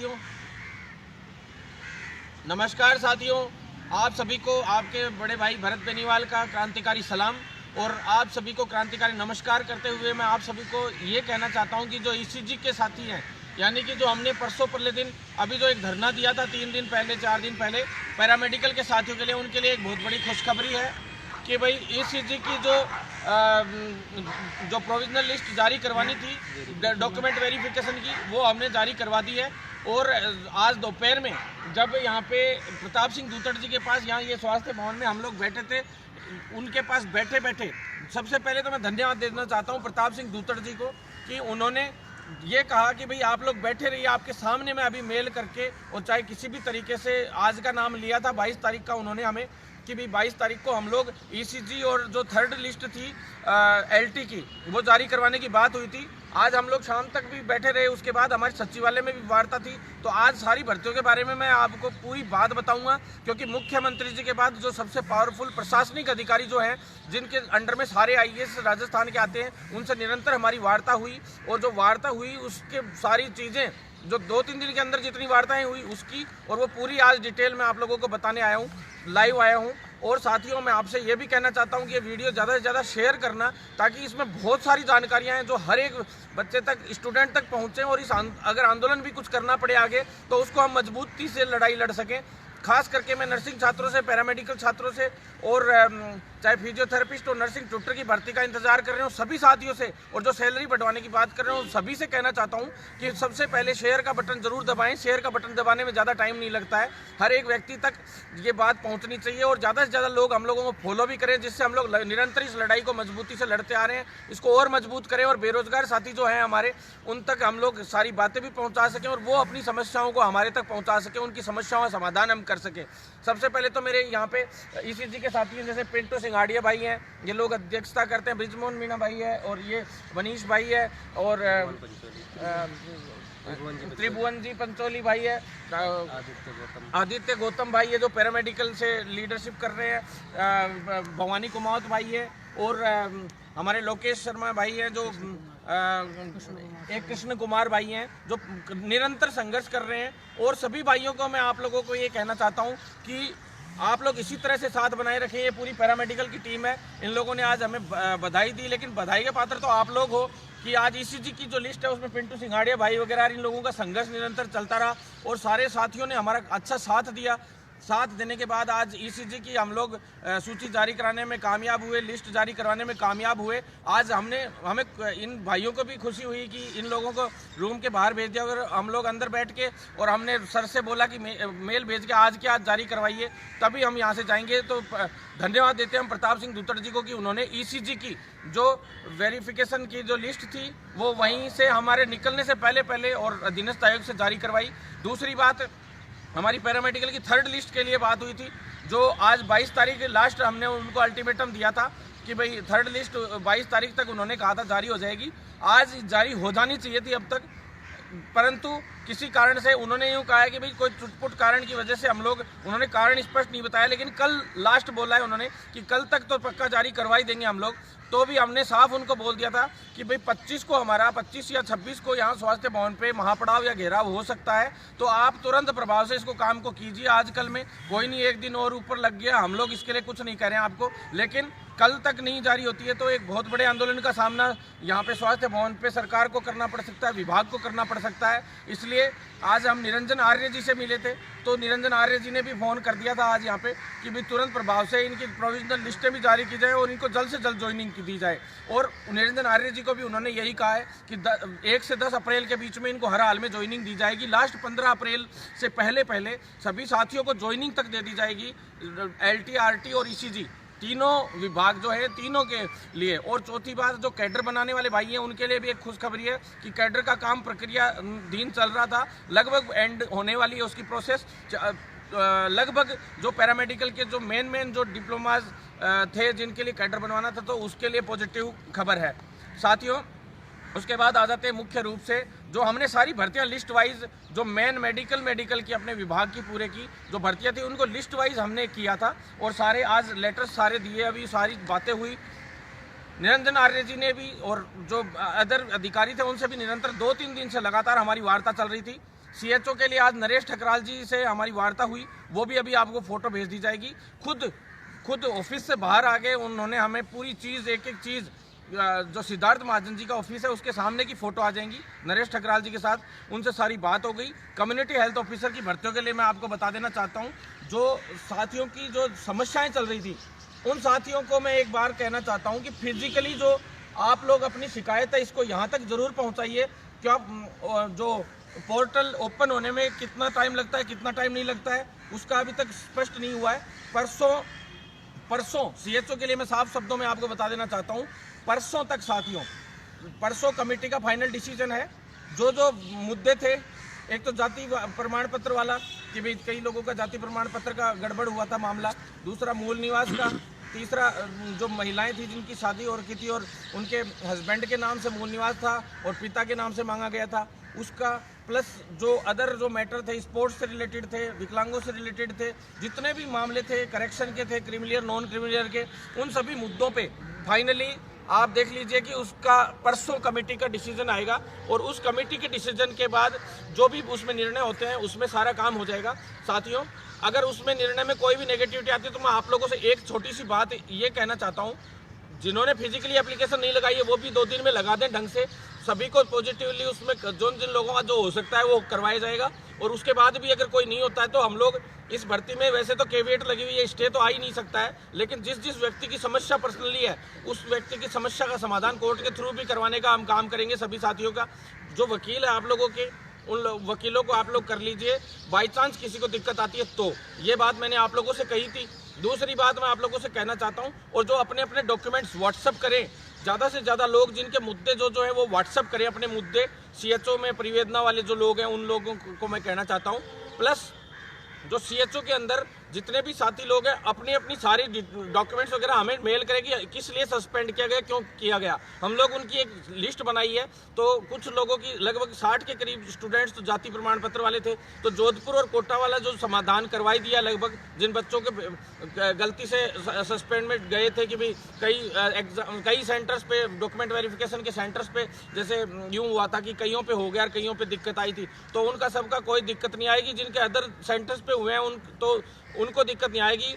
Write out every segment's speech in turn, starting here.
साथियों, नमस्कार साथियों। आप सभी को आपके बड़े भाई भरत बेनीवाल का क्रांतिकारी सलाम और आप सभी को क्रांतिकारी नमस्कार करते हुए मैं आप सभी को ये कहना चाहता हूँ कि जो ईसीजी के साथी हैं, यानी कि जो हमने परसों परले दिन अभी जो एक धरना दिया था 3 दिन पहले 4 दिन पहले पैरामेडिकल के साथियों के लिए, उनके लिए एक बहुत बड़ी खुशखबरी है कि भाई ईसीजी की जो प्रोविजनल लिस्ट जारी करवानी थी डॉक्यूमेंट वेरिफिकेशन की, वो हमने जारी करवा दी है। और आज दोपहर में जब यहाँ पे प्रताप सिंह दूतड़ जी के पास, यहाँ ये स्वास्थ्य भवन में हम लोग बैठे थे, उनके पास बैठे बैठे सबसे पहले तो मैं धन्यवाद देना चाहता हूँ प्रताप सिंह दूतड़ जी को कि उन्होंने ये कहा कि भाई आप लोग बैठे रहिए, आपके सामने मैं अभी मेल करके और चाहे किसी भी तरीके से आज का नाम लिया था 22 तारीख का उन्होंने हमें कि भाई 22 तारीख को हम लोग ईसीजी और जो थर्ड लिस्ट थी एलटी की वो जारी करवाने की बात हुई थी। आज हम लोग शाम तक भी बैठे रहे, उसके बाद हमारे सचिवालय में भी वार्ता थी। तो आज सारी भर्तियों के बारे में मैं आपको पूरी बात बताऊंगा, क्योंकि मुख्यमंत्री जी के बाद जो सबसे पावरफुल प्रशासनिक अधिकारी जो हैं, जिनके अंडर में सारे आईएएस राजस्थान के आते हैं, उनसे निरंतर हमारी वार्ता हुई। और जो वार्ता हुई उसके सारी चीज़ें जो 2-3 दिन के अंदर जितनी वार्ताएं हुई उसकी, और वो पूरी आज डिटेल में आप लोगों को बताने आया हूँ, लाइव आया हूँ। और साथियों, मैं आपसे ये भी कहना चाहता हूँ कि ये वीडियो ज़्यादा से ज़्यादा शेयर करना, ताकि इसमें बहुत सारी जानकारियाँ हैं जो हर एक बच्चे तक, स्टूडेंट तक पहुँचें और इस अगर आंदोलन भी कुछ करना पड़े आगे तो उसको हम मजबूती से लड़ाई लड़ सकें। खास करके मैं नर्सिंग छात्रों से, पैरामेडिकल छात्रों से और चाहे फिजियोथेरेपिस्ट और नर्सिंग ट्यूटर की भर्ती का इंतजार कर रहे हो सभी साथियों से, और जो सैलरी बढ़वाने की बात कर रहे हो सभी से कहना चाहता हूं कि सबसे पहले शेयर का बटन जरूर दबाएं। शेयर का बटन दबाने में ज़्यादा टाइम नहीं लगता है, हर एक व्यक्ति तक ये बात पहुंचनी चाहिए और ज़्यादा से ज़्यादा लोग हम लोगों को फॉलो भी करें, जिससे हम लोग निरंतर इस लड़ाई को मजबूती से लड़ते आ रहे हैं, इसको और मजबूत करें और बेरोजगार साथी जो हैं हमारे, उन तक हम लोग सारी बातें भी पहुँचा सकें और वो अपनी समस्याओं को हमारे तक पहुँचा सकें, उनकी समस्याओं का समाधान हम कर सकें। सबसे पहले तो मेरे यहाँ पे ईसीजी के साथी हैं, जैसे पिंटू सिंघाड़िया भाई हैं, ये लोग अध्यक्षता करते हैं, ब्रिजमोहन मीणा भाई है, और ये मनीष भाई है, और त्रिभुवन जी पंचोली भाई है, आदित्य गौतम भाई है जो पैरामेडिकल से लीडरशिप कर रहे हैं, भवानी कुमावत भाई है, और हमारे लोकेश शर्मा भाई हैं जो एक कृष्ण कुमार भाई हैं जो निरंतर संघर्ष कर रहे हैं। और सभी भाइयों को मैं आप लोगों को ये कहना चाहता हूँ कि आप लोग इसी तरह से साथ बनाए रखें। ये पूरी पैरामेडिकल की टीम है, इन लोगों ने आज हमें बधाई दी, लेकिन बधाई के पात्र तो आप लोग हो कि आज ईसीजी की जो लिस्ट है उसमें पिंटू सिंघाड़िया भाई वगैरह, इन लोगों का संघर्ष निरंतर चलता रहा और सारे साथियों ने हमारा अच्छा साथ दिया। साथ देने के बाद आज ईसीजी की हम लोग सूची जारी कराने में कामयाब हुए, लिस्ट जारी करवाने में कामयाब हुए। आज हमें इन भाइयों को भी खुशी हुई कि इन लोगों को रूम के बाहर भेज दिया और हम लोग अंदर बैठ के, और हमने सर से बोला कि मेल भेज के आज के आज जारी करवाइए, तभी हम यहाँ से जाएंगे। तो धन्यवाद देते हैं हम प्रताप सिंह दूतड़ जी को कि उन्होंने ईसीजी की जो वेरिफिकेशन की जो लिस्ट थी वो वहीं से हमारे निकलने से पहले और अधीनस्थ आयोग से जारी करवाई। दूसरी बात, हमारी पैरामेडिकल की थर्ड लिस्ट के लिए बात हुई थी, जो आज 22 तारीख लास्ट हमने उनको अल्टीमेटम दिया था कि भाई थर्ड लिस्ट 22 तारीख तक उन्होंने कहा था जारी हो जाएगी। आज जारी हो जानी चाहिए थी अब तक, परंतु किसी कारण से उन्होंने यूँ कहा है कि भाई कोई चुटपुट कारण की वजह से हम लोग, उन्होंने कारण स्पष्ट नहीं बताया, लेकिन कल लास्ट बोला है उन्होंने कि कल तक तो पक्का जारी करवाई देंगे हम लोग। तो भी हमने साफ उनको बोल दिया था कि भाई 25 को हमारा 25 या 26 को यहाँ स्वास्थ्य भवन पे महापड़ाव या घेराव हो सकता है, तो आप तुरंत प्रभाव से इसको काम को कीजिए। आजकल में कोई नहीं, एक दिन और ऊपर लग गया, हम लोग इसके लिए कुछ नहीं कह रहे हैं आपको, लेकिन कल तक नहीं जारी होती है तो एक बहुत बड़े आंदोलन का सामना यहाँ पे स्वास्थ्य भवन पे सरकार को करना पड़ सकता है, विभाग को करना पड़ सकता है। इसलिए आज हम निरंजन आर्य जी से मिले थे, तो निरंजन आर्य जी ने भी फ़ोन कर दिया था आज यहाँ पे कि भाई तुरंत प्रभाव से इनकी प्रोविजनल लिस्टें भी जारी की जाए और इनको जल्द से जल्द ज्वाइनिंग दी जाए। और निरंजन आर्य जी को भी उन्होंने यही कहा है कि 1 से 10 अप्रैल के बीच में इनको हर हाल में ज्वाइनिंग दी जाएगी। लास्ट 15 अप्रैल से पहले सभी साथियों को ज्वाइनिंग तक दे दी जाएगी, एलटी, आरटी और ईसीजी तीनों विभाग जो है, तीनों के लिए। और चौथी बात, जो कैडर बनाने वाले भाई हैं उनके लिए भी एक खुशखबरी है कि कैडर का काम प्रक्रिया दिन चल रहा था, लगभग एंड होने वाली है उसकी प्रोसेस। लगभग जो पैरामेडिकल के जो मेन जो डिप्लोमाज थे जिनके लिए कैडर बनवाना था, तो उसके लिए पॉजिटिव खबर है साथियों। उसके बाद आ जाते हैं मुख्य रूप से जो हमने सारी भर्तियां लिस्ट वाइज, जो मेडिकल की अपने विभाग की पूरे की जो भर्तियां थी उनको लिस्ट वाइज हमने किया था और सारे आज लेटर्स सारे दिए, अभी सारी बातें हुई। निरंजन आर्य जी ने भी और जो अदर अधिकारी थे उनसे भी निरंतर 2-3 दिन से लगातार हमारी वार्ता चल रही थी। सीएचओ के लिए आज नरेश ठकराल जी से हमारी वार्ता हुई, वो भी अभी आपको फोटो भेज दी जाएगी। खुद ऑफिस से बाहर आ गए उन्होंने हमें पूरी चीज़, एक एक चीज़, जो सिद्धार्थ महाजन जी का ऑफिस है उसके सामने की फ़ोटो आ जाएंगी नरेश ठकराल जी के साथ, उनसे सारी बात हो गई। कम्युनिटी हेल्थ ऑफिसर की भर्तियों के लिए मैं आपको बता देना चाहता हूँ, जो साथियों की जो समस्याएं चल रही थी, उन साथियों को मैं एक बार कहना चाहता हूँ कि फिजिकली जो आप लोग अपनी शिकायत है इसको यहाँ तक ज़रूर पहुँचाइए। क्या जो पोर्टल ओपन होने में कितना टाइम लगता है, कितना टाइम नहीं लगता है, उसका अभी तक स्पष्ट नहीं हुआ है। परसों सीएचओ के लिए मैं साफ शब्दों में आपको बता देना चाहता हूँ, परसों तक साथियों, परसों कमेटी का फाइनल डिसीजन है। जो मुद्दे थे, एक तो जाति प्रमाण पत्र वाला कि भाई कई लोगों का जाति प्रमाण पत्र का गड़बड़ हुआ था मामला, दूसरा मूल निवास का, तीसरा जो महिलाएं थी जिनकी शादी हो रखी थी और उनके हस्बैंड के नाम से मूल निवास था और पिता के नाम से मांगा गया था उसका, प्लस जो अदर जो मैटर थे, स्पोर्ट्स से रिलेटेड थे, विकलांगों से रिलेटेड थे, जितने भी मामले थे, करेक्शन के थे, क्रिमिलियर नॉन क्रिमिलियर के, उन सभी मुद्दों पे फाइनली आप देख लीजिए कि उसका परसों कमेटी का डिसीजन आएगा और उस कमेटी के डिसीजन के बाद जो भी उसमें निर्णय होते हैं उसमें सारा काम हो जाएगा। साथियों, अगर उसमें निर्णय में कोई भी नेगेटिविटी आती है तो मैं आप लोगों से एक छोटी सी बात ये कहना चाहता हूँ, जिन्होंने फिजिकली एप्लीकेशन नहीं लगाई है वो भी 2 दिन में लगा दें ढंग से, सभी को पॉजिटिवली उसमें जिन लोगों का जो हो सकता है वो करवाया जाएगा। और उसके बाद भी अगर कोई नहीं होता है तो हम लोग इस भर्ती में, वैसे तो कैविएट लगी हुई है, स्टे तो आ ही नहीं सकता है, लेकिन जिस व्यक्ति की समस्या पर्सनली है उस व्यक्ति की समस्या का समाधान कोर्ट के थ्रू भी करवाने का हम काम करेंगे सभी साथियों का। जो वकील है आप लोगों के, उन वकीलों को आप लोग कर लीजिए, बाई चांस किसी को दिक्कत आती है तो। ये बात मैंने आप लोगों से कही थी। दूसरी बात मैं आप लोगों से कहना चाहता हूँ, और जो अपने अपने डॉक्यूमेंट्स व्हाट्सअप करें, ज़्यादा से ज़्यादा लोग जिनके मुद्दे जो है वो व्हाट्सअप करें अपने मुद्दे, सीएचओ में परिवेदना वाले जो लोग हैं उन लोगों को मैं कहना चाहता हूँ। प्लस जो सीएचओ के अंदर जितने भी साथी लोग हैं अपनी अपनी सारी डॉक्यूमेंट्स वगैरह हमें मेल करें कि किस लिए सस्पेंड किया गया, क्यों किया गया। हम लोग उनकी एक लिस्ट बनाई है, तो कुछ लोगों की लगभग 60 के करीब स्टूडेंट्स तो जाति प्रमाण पत्र वाले थे, तो जोधपुर और कोटा वाला जो समाधान करवाई दिया, लगभग जिन बच्चों के गलती से सस्पेंड में गए थे कि भाई कई सेंटर्स पे, डॉक्यूमेंट वेरिफिकेशन के सेंटर्स पे जैसे यूँ हुआ था कि कईयों पे हो गया और कईयों पे दिक्कत आई थी, तो उनका सबका कोई दिक्कत नहीं आएगी। जिनके अदर सेंटर्स पे हुए हैं उनको दिक्कत नहीं आएगी।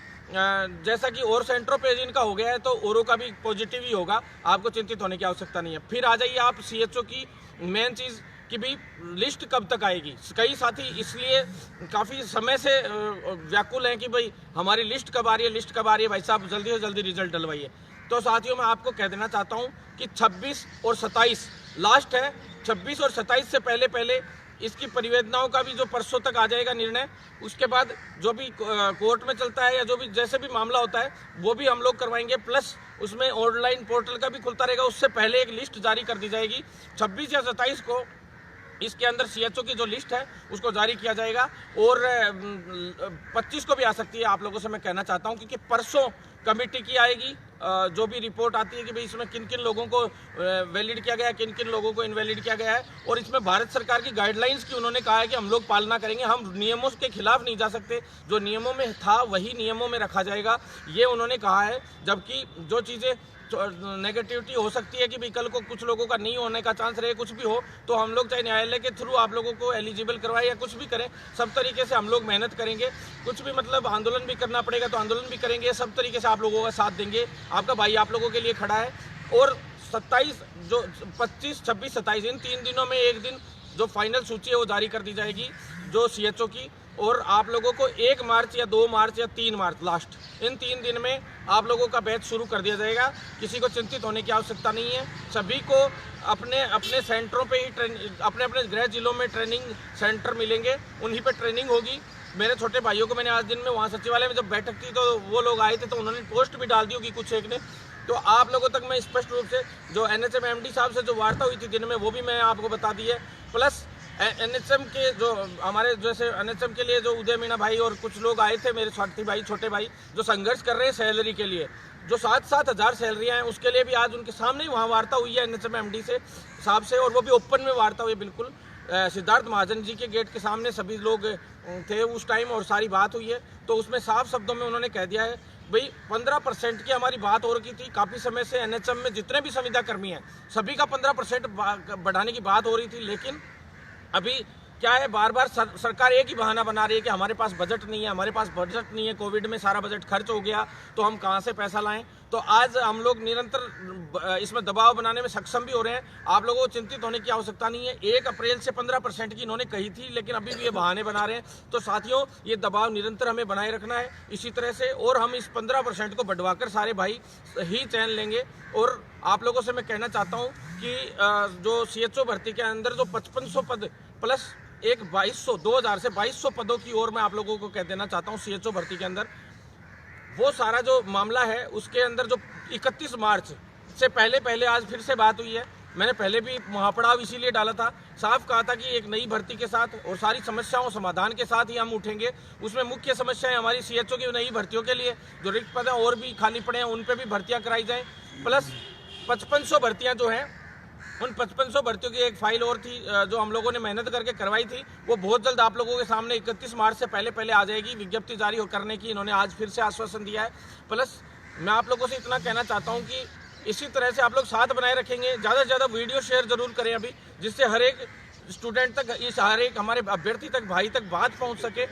जैसा कि और सेंटरों पे जिनका हो गया है तो औरों का भी पॉजिटिव ही होगा, आपको चिंतित होने की आवश्यकता नहीं है। फिर आ जाइए आप सीएचओ की मेन चीज़ कि भाई लिस्ट कब तक आएगी। कई साथी इसलिए काफ़ी समय से व्याकुल हैं कि भाई हमारी लिस्ट कब आ रही है, लिस्ट कब आ रही है, भाई साहब जल्दी से जल्दी रिजल्ट डलवाइए। तो साथियों, मैं आपको कह देना चाहता हूँ कि 26 और 27 लास्ट है। 26 और 27 से पहले इसकी परिवेदनाओं का भी जो परसों तक आ जाएगा निर्णय, उसके बाद जो भी कोर्ट में चलता है या जो भी जैसे भी मामला होता है वो भी हम लोग करवाएंगे। प्लस उसमें ऑनलाइन पोर्टल का भी खुलता रहेगा, उससे पहले एक लिस्ट जारी कर दी जाएगी। 26 या 27 को इसके अंदर सीएचओ की जो लिस्ट है उसको जारी किया जाएगा, और 25 को भी आ सकती है, आप लोगों से मैं कहना चाहता हूं, क्योंकि परसों कमेटी की आएगी जो भी रिपोर्ट आती है कि भाई इसमें किन किन लोगों को वैलिड किया गया है, किन किन लोगों को इनवैलिड किया गया है। और इसमें भारत सरकार की गाइडलाइंस की उन्होंने कहा है कि हम लोग पालना करेंगे, हम नियमों के खिलाफ नहीं जा सकते, जो नियमों में था वही नियमों में रखा जाएगा, ये उन्होंने कहा है। जबकि जो चीज़ें नेगेटिविटी हो सकती है कि भाई कल को कुछ लोगों का नहीं होने का चांस रहे, कुछ भी हो, तो हम लोग चाहे न्यायालय के थ्रू आप लोगों को एलिजिबल करवाए या कुछ भी करें, सब तरीके से हम लोग मेहनत करेंगे। कुछ भी मतलब आंदोलन भी करना पड़ेगा तो आंदोलन भी करेंगे, सब तरीके से आप लोगों का साथ देंगे। आपका भाई आप लोगों के लिए खड़ा है। और 27 जो 25, 26, 27 इन 3 दिनों में एक दिन जो फाइनल सूची है वो जारी कर दी जाएगी जो सीएचओ की, और आप लोगों को 1 मार्च या 2 मार्च या 3 मार्च लास्ट, इन 3 दिन में आप लोगों का बैच शुरू कर दिया जाएगा। किसी को चिंतित होने की आवश्यकता नहीं है। सभी को अपने अपने सेंटरों पे ही अपने अपने गृह जिलों में ट्रेनिंग सेंटर मिलेंगे, उन्हीं पे ट्रेनिंग होगी। मेरे छोटे भाइयों को मैंने आज दिन में वहाँ सचिवालय में जब बैठक थी तो वो लोग आए थे, तो उन्होंने पोस्ट भी डाल दी होगी कुछ एक ने। तो आप लोगों तक मैं स्पष्ट रूप से जो NHM MD साहब से जो वार्ता हुई थी दिन में, वो भी मैं आपको बता दी है। प्लस NHM के जो हमारे जैसे NHM के लिए जो उदय मीणा भाई और कुछ लोग आए थे, मेरे साथी भाई, छोटे भाई, जो संघर्ष कर रहे हैं सैलरी के लिए, जो 7-7 हज़ार सैलरियाँ हैं, उसके लिए भी आज उनके सामने ही वहाँ वार्ता हुई है NHM MD से साहब से, और वो भी ओपन में वार्ता हुई, बिल्कुल सिद्धार्थ महाजन जी के गेट के सामने सभी लोग थे उस टाइम और सारी बात हुई है। तो उसमें साफ शब्दों में उन्होंने कह दिया है भाई 15% की हमारी बात हो रही थी काफ़ी समय से। NHM में जितने भी संविदा कर्मी हैं सभी का 15% बढ़ाने की बात हो रही थी, लेकिन अभी क्या है, बार बार सरकार एक ही बहाना बना रही है कि हमारे पास बजट नहीं है, हमारे पास बजट नहीं है, कोविड में सारा बजट खर्च हो गया तो हम कहाँ से पैसा लाएं। तो आज हम लोग निरंतर इसमें दबाव बनाने में सक्षम भी हो रहे हैं। आप लोगों को चिंतित होने की आवश्यकता नहीं है। 1 अप्रैल से 15% की इन्होंने कही थी, लेकिन अभी भी ये बहाने बना रहे हैं। तो साथियों, ये दबाव निरंतर हमें बनाए रखना है इसी तरह से, और हम इस 15% को बढ़वाकर सारे भाई ही चयन लेंगे। और आप लोगों से मैं कहना चाहता हूँ कि जो CHO भर्ती के अंदर जो 5500 पद प्लस एक 2000 से 2200 पदों की ओर मैं आप लोगों को कह देना चाहता हूँ CHO भर्ती के अंदर, वो सारा जो मामला है उसके अंदर जो 31 मार्च से पहले आज फिर से बात हुई है। मैंने पहले भी महापड़ाव इसीलिए डाला था, साफ कहा था कि एक नई भर्ती के साथ और सारी समस्याओं समाधान के साथ ही हम उठेंगे। उसमें मुख्य समस्याएं हमारी CHO की नई भर्तियों के लिए जो रिक्त पद हैं और भी खाली पड़े हैं उन पे भी भर्तियां कराई जाएं, प्लस 5500 भर्तियां जो हैं उन 5500 भर्तियों की एक फाइल और थी जो हम लोगों ने मेहनत करके करवाई थी, वो बहुत जल्द आप लोगों के सामने 31 मार्च से पहले आ जाएगी। विज्ञप्ति जारी करने की इन्होंने आज फिर से आश्वासन दिया है। प्लस मैं आप लोगों से इतना कहना चाहता हूं कि इसी तरह से आप लोग साथ बनाए रखेंगे, ज़्यादा से ज़्यादा वीडियो शेयर जरूर करें अभी, जिससे हर एक स्टूडेंट तक, इस हर एक हमारे अभ्यर्थी तक, भाई तक बात पहुँच सके।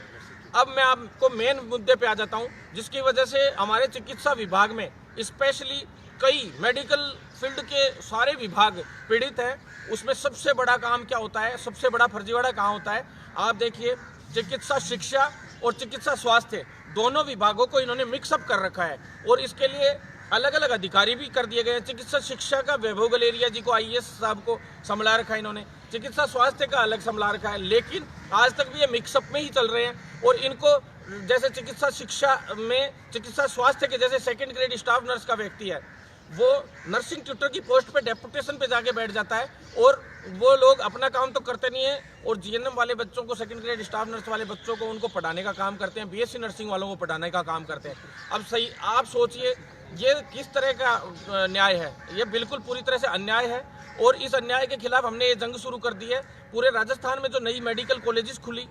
अब मैं आपको मेन मुद्दे पे आ जाता हूँ, जिसकी वजह से हमारे चिकित्सा विभाग में स्पेशली कई मेडिकल फील्ड के सारे विभाग पीड़ित हैं। उसमें सबसे बड़ा काम क्या होता है, सबसे बड़ा फर्जीवाड़ा कहाँ होता है? आप देखिए, चिकित्सा शिक्षा और चिकित्सा स्वास्थ्य दोनों विभागों को इन्होंने मिक्सअप कर रखा है और इसके लिए अलग अलग अधिकारी भी कर दिए गए हैं। चिकित्सा शिक्षा का वैभव गलेरिया जी को, IAS साहब को संभला रखा है इन्होंने, चिकित्सा स्वास्थ्य का अलग संभला रखा है, लेकिन आज तक भी ये मिक्सअप में ही चल रहे हैं। और इनको जैसे चिकित्सा शिक्षा में, चिकित्सा स्वास्थ्य के जैसे 2nd ग्रेड स्टाफ नर्स का व्यक्ति है, वो नर्सिंग ट्यूटर की पोस्ट पे डेपुटेशन पे जाके बैठ जाता है और वो लोग अपना काम तो करते नहीं है और GNM वाले बच्चों को, 2nd ग्रेड स्टाफ नर्स वाले बच्चों को उनको पढ़ाने का काम करते हैं, BSc नर्सिंग वालों को पढ़ाने का काम करते हैं। अब सही आप सोचिए, ये किस तरह का न्याय है? ये बिल्कुल पूरी तरह से अन्याय है और इस अन्याय के खिलाफ हमने ये जंग शुरू कर दी है। पूरे राजस्थान में जो नई मेडिकल कॉलेजेस खुली,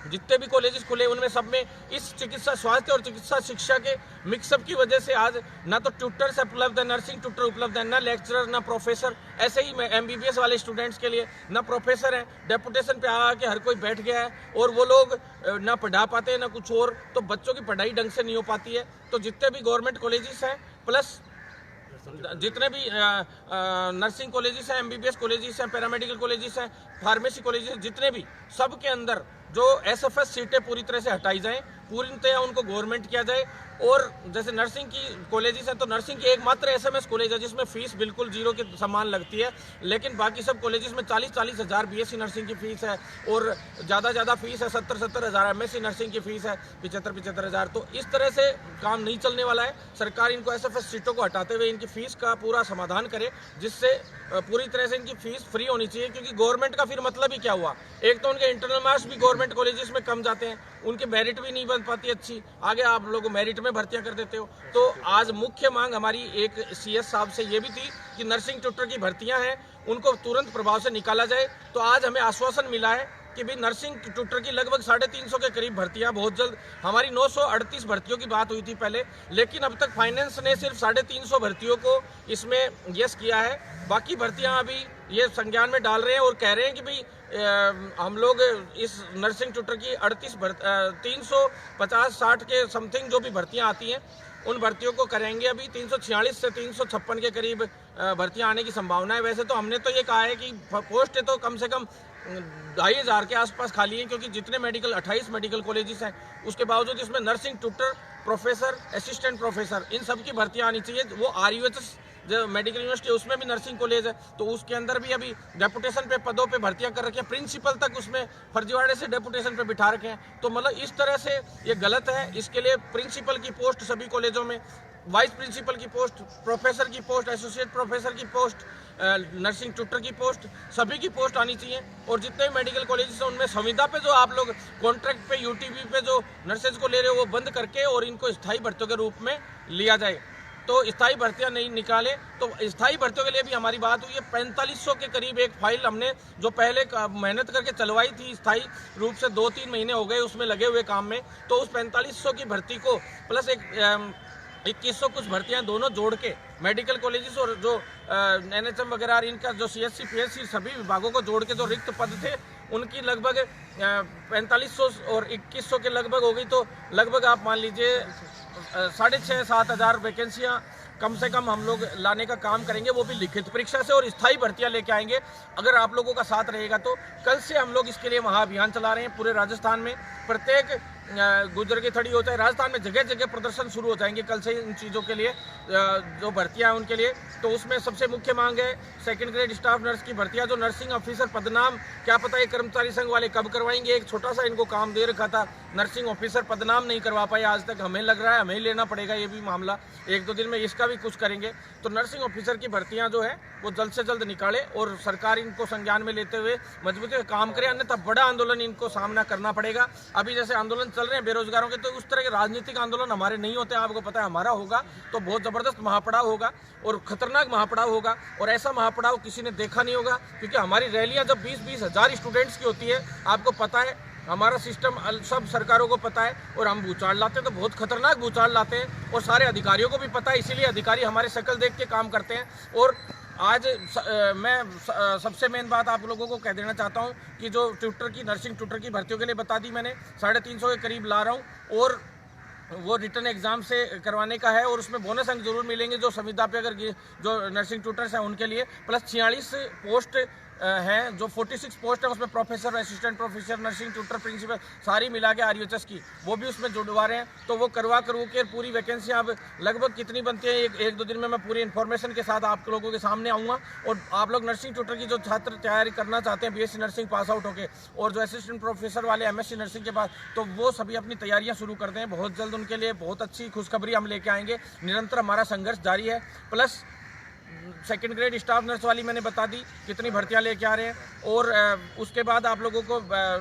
जितने भी कॉलेजेस खुले, उनमें सब में इस चिकित्सा स्वास्थ्य और चिकित्सा शिक्षा के मिक्सअप की वजह से आज ना तो ट्यूटर्स उपलब्ध है, नर्सिंग ट्यूटर उपलब्ध है, ना लेक्चरर, ना प्रोफेसर। ऐसे ही MBBS वाले स्टूडेंट्स के लिए ना प्रोफेसर है, डेपुटेशन पे आके हर कोई बैठ गया है और वो लोग ना पढ़ा पाते हैं ना कुछ और, तो बच्चों की पढ़ाई ढंग से नहीं हो पाती है। तो जितने भी गवर्नमेंट कॉलेजेस हैं, प्लस जितने भी नर्सिंग कॉलेजेस हैं, MBBS कॉलेजेस हैं, पैरामेडिकल कॉलेजेस हैं, फार्मेसी कॉलेजेस, जितने भी, सब के अंदर जो SFS सीटें पूरी तरह से हटाई जाएं, पूरी तरह उनको गवर्नमेंट किया जाए। और जैसे नर्सिंग की कॉलेजेस हैं, तो नर्सिंग की एकमात्र SMS कॉलेज है जिसमें फीस बिल्कुल जीरो के समान लगती है, लेकिन बाकी सब कॉलेजेस में 40-40 हज़ार BSc नर्सिंग की फीस है और ज़्यादा फीस है, 70-70 हज़ार MSc नर्सिंग की फीस है, 75-75 हज़ार। तो इस तरह से काम नहीं चलने वाला है। सरकार इनको SFS सीटों को हटाते हुए इनकी फीस का पूरा समाधान करे, जिससे पूरी तरह से इनकी फीस फ्री होनी चाहिए। क्योंकि गवर्नमेंट का फिर मतलब ही क्या हुआ? एक तो उनके इंटरनल मार्क्स भी गवर्नमेंट कॉलेजेस में कम जाते हैं, उनकी मेरिट भी नहीं बन पाती अच्छी, आगे आप लोग मेरिट में भर्तियां कर देते हो। तो आज मुख्य मांग हमारी एक CS साहब से ये भी थी कि नर्सिंग ट्यूटर की भर्तियां हैं उनको तुरंत प्रभाव से निकाला जाए। तो आज हमें आश्वासन मिला है कि भी नर्सिंग ट्यूटर की लगभग 350 के करीब भर्तियां बहुत जल्द, हमारी 938 भर्तियों की बात हुई थी पहले, लेकिन अब तक फाइनेंस ने सिर्फ 350 भर्तियों को इसमें यस किया है। बाकी भर्तियां अभी ये संज्ञान में डाल रहे हैं और कह रहे हैं कि भाई हम लोग इस नर्सिंग ट्यूटर की 350-60 के समथिंग जो भी भर्तियां आती हैं उन भर्तियों को करेंगे। अभी 346 से 356 के करीब भर्तियां आने की संभावना है। वैसे तो हमने तो ये कहा है कि पोस्ट तो कम से कम 2500 के आसपास खाली हैं, क्योंकि जितने 28 मेडिकल कॉलेजेस हैं उसके बावजूद इसमें nursing tutor, professor, assistant professor, इन सब की भर्तियां आनी चाहिए। वो RUHS जो मेडिकल यूनिवर्सिटी उसमें भी नर्सिंग कॉलेज है, तो उसके अंदर भी अभी डेपुटेशन पे पदों पे भर्तियां कर रखी हैं, प्रिंसिपल तक उसमें फर्जीवाड़े से डेपुटेशन पे बिठा रखे हैं। तो मतलब इस तरह से ये गलत है। इसके लिए प्रिंसिपल की पोस्ट सभी कॉलेजों में, वाइस प्रिंसिपल की पोस्ट, प्रोफेसर की पोस्ट, एसोसिएट प्रोफेसर की पोस्ट, नर्सिंग ट्यूटर की पोस्ट, सभी की पोस्ट आनी चाहिए। और जितने भी मेडिकल कॉलेजेस हैं उनमें संविदा पे जो आप लोग कॉन्ट्रैक्ट पे, UTP पे जो नर्सेज को ले रहे हो वो बंद करके और इनको स्थायी भर्तियों के रूप में लिया जाए। तो स्थायी भर्तियां नहीं निकाले तो स्थायी भर्तियों के लिए भी हमारी बात हुई है। 4500 के करीब एक फाइल हमने जो पहले मेहनत करके चलवाई थी स्थायी रूप से, 2-3 महीने हो गए उसमें लगे हुए काम में, तो उस 4500 की भर्ती को प्लस एक 2100 कुछ भर्तियां दोनों जोड़ के मेडिकल कॉलेजेस और जो NHM वगैरह इनका जो CSC PSC सभी विभागों को जोड़ के जो रिक्त पद थे उनकी लगभग 4500 और 2100 के लगभग हो गई। तो लगभग आप मान लीजिए 6,500-7 हज़ार वैकेंसियाँ कम से कम हम लोग लाने का काम करेंगे, वो भी लिखित परीक्षा से, और स्थायी भर्तियां लेके आएंगे अगर आप लोगों का साथ रहेगा तो। कल से हम लोग इसके लिए महाअभियान चला रहे हैं पूरे राजस्थान में। प्रत्येक गुजर की थड़ी होता है राजस्थान में, जगह जगह प्रदर्शन शुरू हो जाएंगे कल से इन चीज़ों के लिए, जो भर्तियां हैं उनके लिए। तो उसमें सबसे मुख्य मांग है सेकंड ग्रेड स्टाफ नर्स की भर्तियां, जो नर्सिंग ऑफिसर पदनाम, क्या पता ये कर्मचारी संघ वाले कब करवाएंगे। एक छोटा सा इनको काम दे रखा था, नर्सिंग ऑफिसर पदनाम नहीं करवा पाए आज तक। हमें लग रहा है हमें ही लेना पड़ेगा ये भी मामला, 1-2 दिन में इसका भी कुछ करेंगे। तो नर्सिंग ऑफिसर की भर्तियां जो है वो जल्द से जल्द निकाले और सरकार इनको संज्ञान में लेते हुए मजबूती से काम करे, अन्यथा बड़ा आंदोलन इनको सामना करना पड़ेगा। अभी जैसे आंदोलन चल रहे हैं बेरोजगारों के, तो उस तरह के राजनीतिक आंदोलन हमारे नहीं होते, आपको पता है। हमारा होगा तो बहुत जबरदस्त महापड़ाव होगा और खतरनाक महापड़ाव होगा, और ऐसा महापड़ाव किसी ने देखा नहीं होगा, क्योंकि हमारी रैलियां जब 20-20 हज़ार स्टूडेंट्स की होती है, आपको पता है हमारा सिस्टम सब सरकारों को पता है, और हम भूचाल लाते हैं तो बहुत खतरनाक भूचाल लाते हैं, और सारे अधिकारियों को भी पता है, इसीलिए अधिकारी हमारे शक्ल देख के काम करते हैं। और आज मैं सबसे मेन बात आप लोगों को कह देना चाहता हूं कि जो ट्यूटर की, नर्सिंग ट्यूटर की भर्तियों के लिए बता दी मैंने, 350 के करीब ला रहा हूं, और वो रिटर्न एग्जाम से करवाने का है, और उसमें बोनस अंक जरूर मिलेंगे जो संविदा पे अगर जो नर्सिंग ट्यूटर्स हैं उनके लिए। प्लस 46 पोस्ट हैं, जो 46 पोस्ट है उसमें professor, assistant professor, nursing tutor, principal सारी मिला के RUHS की वो भी उसमें जुड़वा रहे हैं। तो वो करवा के पूरी वैकेंसी अब लगभग कितनी बनती है, 1-2 दिन में मैं पूरी इन्फॉर्मेशन के साथ आप लोगों के सामने आऊँगा। और आप लोग नर्सिंग ट्यूटर की जो छात्र तैयारी करना चाहते हैं BSc नर्सिंग पास आउट होकर, और जो असिस्टेंट प्रोफेसर वाले MSc नर्सिंग के पास, तो वो सभी अपनी तैयारियाँ शुरू कर दें बहुत जल्द। उनके लिए बहुत अच्छी खुशखबरी हम लेके आएंगे। निरंतर हमारा संघर्ष जारी है। Plus second grade staff nurse वाली मैंने बता दी कितनी भर्तियां लेके आ रहे हैं, और उसके बाद आप लोगों को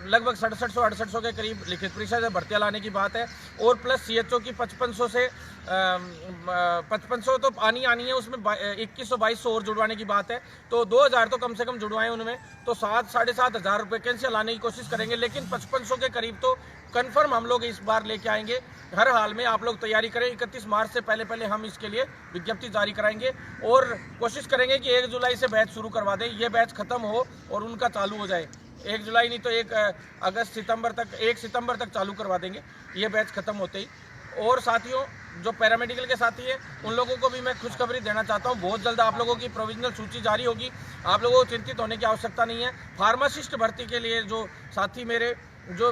लगभग 6700-6800 के करीब लिखित परीक्षा से भर्तियां लाने की बात है। और प्लस CHO की 5500 से 5500 तो आनी है, उसमें 2100-2200 और जुड़वाने की बात है। तो 2000 तो कम से कम जुड़वाएं उनमें, तो 7-7.5 हज़ार वैकेंसियाँ लाने की कोशिश करेंगे। लेकिन 5500 के करीब तो कन्फर्म हम लोग इस बार लेके आएंगे। हर हाल में आप लोग तैयारी करें, 31 मार्च से पहले हम इसके लिए विज्ञप्ति जारी कराएंगे, और कोशिश करेंगे कि 1 जुलाई से बैच शुरू करवा दें, ये बैच खत्म हो और उनका चालू हो जाए। 1 जुलाई नहीं तो 1 सितंबर तक चालू करवा देंगे ये बैच खत्म होते ही। और साथियों, जो पैरामेडिकल के साथी हैं उन लोगों को भी मैं खुशखबरी देना चाहता हूं, बहुत जल्द आप लोगों की प्रोविजनल सूची जारी होगी। आप लोगों को चिंतित होने की आवश्यकता नहीं है। फार्मासिस्ट भर्ती के लिए जो साथी मेरे जो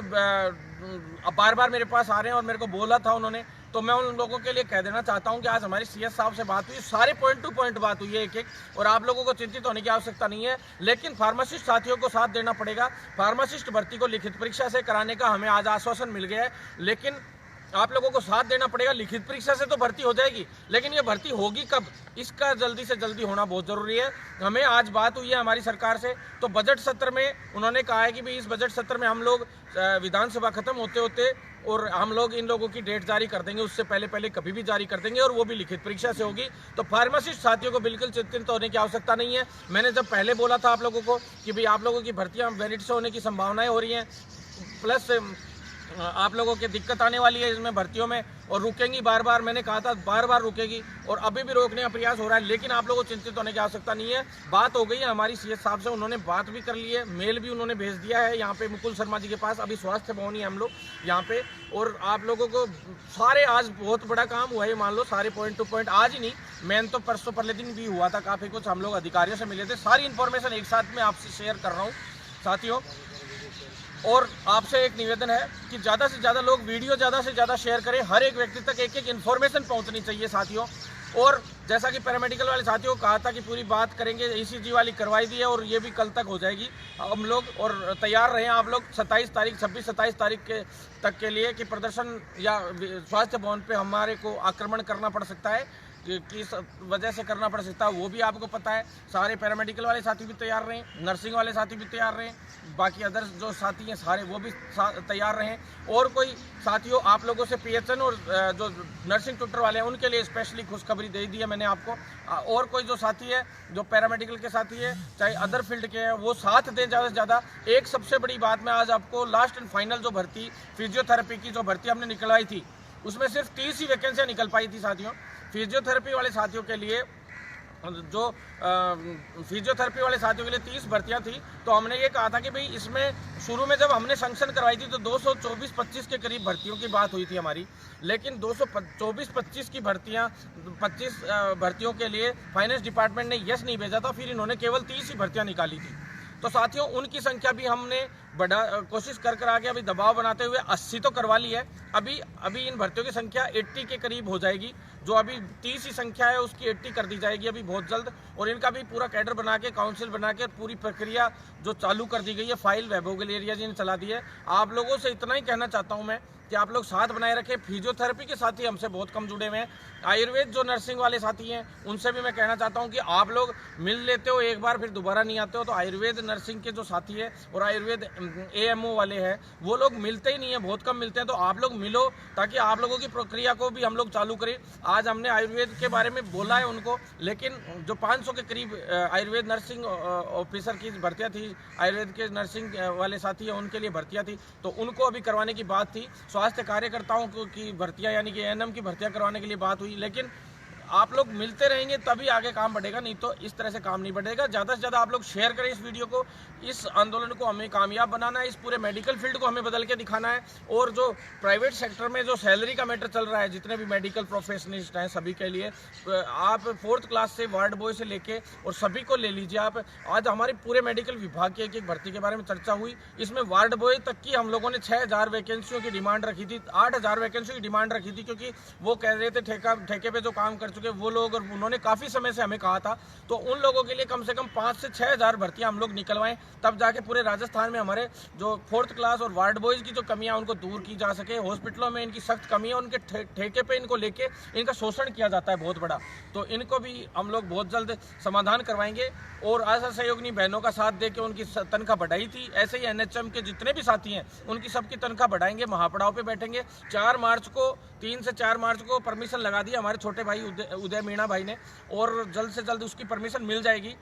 बार बार मेरे पास आ रहे हैं और मेरे को बोला था उन्होंने, तो मैं उन लोगों के लिए कह देना चाहता हूं कि आज हमारी CS साहब से बात हुई, सारे पॉइंट टू पॉइंट बात हुई है एक, और आप लोगों को चिंतित होने की आवश्यकता नहीं है। लेकिन फार्मासिस्ट साथियों को साथ देना पड़ेगा। फार्मासिस्ट भर्ती को लिखित परीक्षा से कराने का हमें आज आश्वासन मिल गया है, लेकिन आप लोगों को साथ देना पड़ेगा। लिखित परीक्षा से तो भर्ती हो जाएगी, लेकिन ये भर्ती होगी कब, इसका जल्दी से जल्दी होना बहुत जरूरी है। हमें आज बात हुई है हमारी सरकार से, तो बजट सत्र में उन्होंने कहा है कि भाई इस बजट सत्र में हम लोग विधानसभा खत्म होते होते और हम लोग इन लोगों की डेट जारी कर देंगे, उससे पहले कभी भी जारी कर देंगे, और वो भी लिखित परीक्षा से होगी। तो फार्मासिस्ट साथियों को बिल्कुल चिंतित होने की आवश्यकता नहीं है। मैंने जब पहले बोला था आप लोगों को कि भाई आप लोगों की भर्तियां मेरिट से होने की संभावनाएं हो रही हैं, प्लस आप लोगों की दिक्कत आने वाली है इसमें भर्तियों में, और रुकेंगी बार बार, मैंने कहा था बार बार रुकेगी, और अभी भी रोकने का प्रयास हो रहा है। लेकिन आप लोगों को चिंतित होने की आवश्यकता नहीं है। बात हो गई है हमारी CS साहब से, उन्होंने बात भी कर ली है, मेल भी उन्होंने भेज दिया है यहाँ पे मुकुल शर्मा जी के पास। अभी स्वास्थ्य भवन ही हम लोग यहाँ पे, और आप लोगों को सारे आज बहुत बड़ा काम हुआ है, मान लो सारे पॉइंट टू पॉइंट, आज ही नहीं, मैन तो परसों परले दिन भी हुआ था, काफ़ी कुछ हम लोग अधिकारियों से मिले थे। सारी इन्फॉर्मेशन एक साथ में आपसे शेयर कर रहा हूँ साथियों। और आपसे एक निवेदन है कि ज़्यादा से ज़्यादा लोग वीडियो ज़्यादा से ज़्यादा शेयर करें, हर एक व्यक्ति तक एक इन्फॉर्मेशन पहुंचनी चाहिए साथियों। और जैसा कि पैरामेडिकल वाले साथियों को कहा था कि पूरी बात करेंगे, ECG वाली करवाई दी है और ये भी कल तक हो जाएगी हम लोग, और तैयार रहें आप लोग 26-27 तारीख तक के लिए कि प्रदर्शन या स्वास्थ्य भवन पे हमारे को आक्रमण करना पड़ सकता है, किस वजह से करना पड़ सकता है वो भी आपको पता है। सारे पैरामेडिकल वाले साथी भी तैयार रहें, नर्सिंग वाले साथी भी तैयार रहें, बाकी अदर्स जो साथी हैं सारे वो भी तैयार रहें। और कोई साथियों आप लोगों से PHN और जो नर्सिंग ट्यूटर वाले हैं उनके लिए स्पेशली खुशखबरी दे दी है मैंने आपको। और कोई जो साथी है जो पैरामेडिकल के साथी है चाहे अदर फील्ड के हैं वो साथ दें ज़्यादा से ज़्यादा। एक सबसे बड़ी बात मैं आज आपको, लास्ट एंड फाइनल जो भर्ती फिजियोथेरेपी की जो भर्ती हमने निकलवाई थी उसमें सिर्फ 30 ही वैकेंसियाँ निकल पाई थी साथियों। फिजियोथेरेपी वाले साथियों के लिए जो फिजियोथेरेपी वाले साथियों के लिए 30 भर्तियां थी, तो हमने ये कहा था कि भाई इसमें शुरू में जब हमने सैंक्शन करवाई थी तो 224-25 के करीब भर्तियों की बात हुई थी हमारी, लेकिन 224-25 की भर्तियां 25 भर्तियों के लिए फाइनेंस डिपार्टमेंट ने यस नहीं भेजा था, फिर इन्होंने केवल 30 ही भर्तियां निकाली थी। तो साथियों उनकी संख्या भी हमने कोशिश कर आगे अभी दबाव बनाते हुए 80 तो करवा ली है। अभी इन भर्तियों की संख्या 80 के करीब हो जाएगी। जो अभी 30 ही संख्या है उसकी 80 कर दी जाएगी अभी बहुत जल्द, और इनका भी पूरा कैडर बना के काउंसिल बना के पूरी प्रक्रिया जो चालू कर दी गई है, फाइल वैभोगल एरिया जी ने चला दी है। आप लोगों से इतना ही कहना चाहता हूँ मैं कि आप लोग साथ बनाए रखें। फिजियोथेरेपी के साथी हमसे बहुत कम जुड़े हुए हैं। आयुर्वेद जो नर्सिंग वाले साथी हैं उनसे भी मैं कहना चाहता हूं कि आप लोग मिल लेते हो एक बार फिर दोबारा नहीं आते हो। तो आयुर्वेद नर्सिंग के जो साथी है और आयुर्वेद AMO वाले हैं वो लोग मिलते ही नहीं है, बहुत कम मिलते हैं। तो आप लोग मिलो ताकि आप लोगों की प्रक्रिया को भी हम लोग चालू करें। आज हमने आयुर्वेद के बारे में बोला है उनको, लेकिन जो 500 के करीब आयुर्वेद नर्सिंग ऑफिसर की भर्तियाँ थी, आयुर्वेद के नर्सिंग वाले साथी हैं उनके लिए भर्तियाँ थी, तो उनको अभी करवाने की बात थी। स्वास्थ्य कार्यकर्ताओं की भर्तियां यानी कि ANM की भर्तियां करवाने के लिए बात हुई, लेकिन आप लोग मिलते रहेंगे तभी आगे काम बढ़ेगा, नहीं तो इस तरह से काम नहीं बढ़ेगा। ज़्यादा से ज़्यादा आप लोग शेयर करें इस वीडियो को। इस आंदोलन को हमें कामयाब बनाना है, इस पूरे मेडिकल फील्ड को हमें बदल के दिखाना है। और जो प्राइवेट सेक्टर में जो सैलरी का मैटर चल रहा है, जितने भी मेडिकल प्रोफेशनलिस्ट हैं सभी के लिए, आप 4th क्लास से वार्ड बॉय से लेके और सभी को ले लीजिए आप। आज हमारे पूरे मेडिकल विभाग की एक भर्ती के बारे में चर्चा हुई, इसमें वार्ड बॉय तक की हम लोगों ने 6000 वैकेंसियों की डिमांड रखी थी, 8000 वैकेंसियों की डिमांड रखी थी, क्योंकि वो कह रहे थे ठेके पे जो काम कर चुके वो लोग, और उन्होंने काफी समय से हमें कहा था। तो उन लोगों के लिए कम से कम 5 से 6000 भर्तियां हम लोग निकलवाएं, तब जाके पूरे राजस्थान में हमारे जो 4th क्लास और वार्ड बॉयज की जो कमियां उनको दूर की जा सके। हॉस्पिटलों में इनकी सख्त कमी है, उनके ठेके पे इनको लेके इनका शोषण किया जाता है बहुत बड़ा, तो इनको भी हम लोग बहुत जल्द समाधान करवाएंगे। और आशा सहयोगिनी बहनों का साथ देके उनकी तनख्वाह बढ़ाई थी, ऐसे ही NHM के जितने भी साथी हैं उनकी सबकी तनख्वाह बढ़ाएंगे, महापड़ाव पे बैठेंगे। 3 से 4 मार्च को परमिशन लगा दी हमारे छोटे भाई उदय मीणा भाई ने, और जल्द से जल्द उसकी परमिशन मिल जाएगी।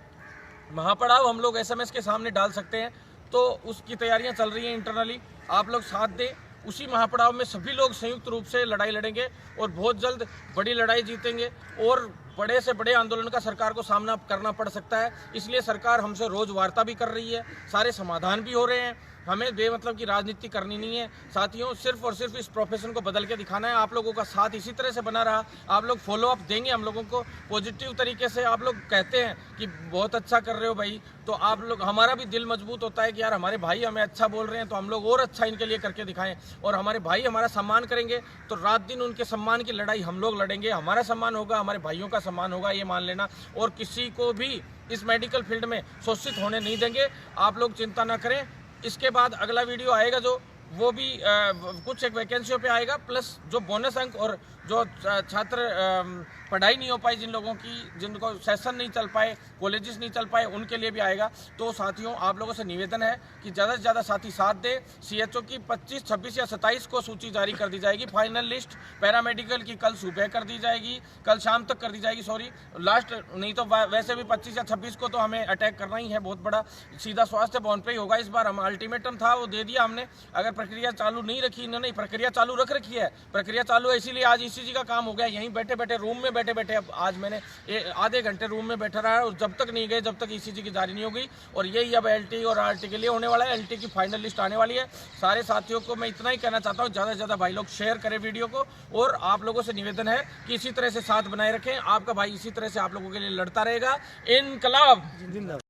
महापड़ाव हम लोग SMS के सामने डाल सकते हैं, तो उसकी तैयारियां चल रही हैं इंटरनली। आप लोग साथ दें, उसी महापड़ाव में सभी लोग संयुक्त रूप से लड़ाई लड़ेंगे और बहुत जल्द बड़ी लड़ाई जीतेंगे, और बड़े से बड़े आंदोलन का सरकार को सामना करना पड़ सकता है। इसलिए सरकार हमसे रोज वार्ता भी कर रही है, सारे समाधान भी हो रहे हैं। हमें बेमतलब की राजनीति करनी नहीं है साथियों, सिर्फ और सिर्फ इस प्रोफेशन को बदल के दिखाना है। आप लोगों का साथ इसी तरह से बना रहा, आप लोग फॉलो अप देंगे हम लोगों को पॉजिटिव तरीके से। आप लोग कहते हैं कि बहुत अच्छा कर रहे हो भाई, तो आप लोग, हमारा भी दिल मजबूत होता है कि यार हमारे भाई हमें अच्छा बोल रहे हैं, तो हम लोग और अच्छा इनके लिए करके दिखाएं। और हमारे भाई हमारा सम्मान करेंगे तो रात दिन उनके सम्मान की लड़ाई हम लोग लड़ेंगे। हमारा सम्मान होगा, हमारे भाइयों का सम्मान होगा, ये मान लेना। और किसी को भी इस मेडिकल फील्ड में शोषित होने नहीं देंगे, आप लोग चिंता न करें। इसके बाद अगला वीडियो आएगा जो वो भी कुछ एक वैकेंसियों पे आएगा, प्लस जो बोनस अंक और जो छात्र पढ़ाई नहीं हो पाई, जिन लोगों की, जिनको सेशन नहीं चल पाए, कॉलेजेस नहीं चल पाए, उनके लिए भी आएगा। तो साथियों आप लोगों से निवेदन है कि ज़्यादा से ज़्यादा साथी साथ दे। CHO की 25, 26 या 27 को सूची जारी कर दी जाएगी। फाइनल लिस्ट पैरामेडिकल की कल सुबह कर दी जाएगी, कल शाम तक कर दी जाएगी, सॉरी लास्ट, नहीं तो वैसे भी 25 या 26 को तो हमें अटैक करना ही है बहुत बड़ा, सीधा स्वास्थ्य भवन पे ही होगा। इस बार हम अल्टीमेटम था वो दे दिया हमने, अगर प्रक्रिया चालू नहीं रखी इन्होंने, प्रक्रिया चालू रख रखी है, प्रक्रिया चालू है, इसीलिए आज ECG का काम हो गया। यहीं बैठे बैठे रूम में बैठे बैठे अब आज मैंने आधे घंटे रूम में बैठा रहा, और जब तक नहीं गए, जब तक ECG की जारी नहीं होगी। और यही अब LT और RT के लिए होने वाला है, LT की फाइनल लिस्ट आने वाली है। सारे साथियों को मैं इतना ही कहना चाहता हूँ, ज़्यादा से ज़्यादा भाई लोग शेयर करें वीडियो को, और आप लोगों से निवेदन है कि इसी तरह से साथ बनाए रखें। आपका भाई इसी तरह से आप लोगों के लिए लड़ता रहेगा। इनकलाब जिंदाबाद।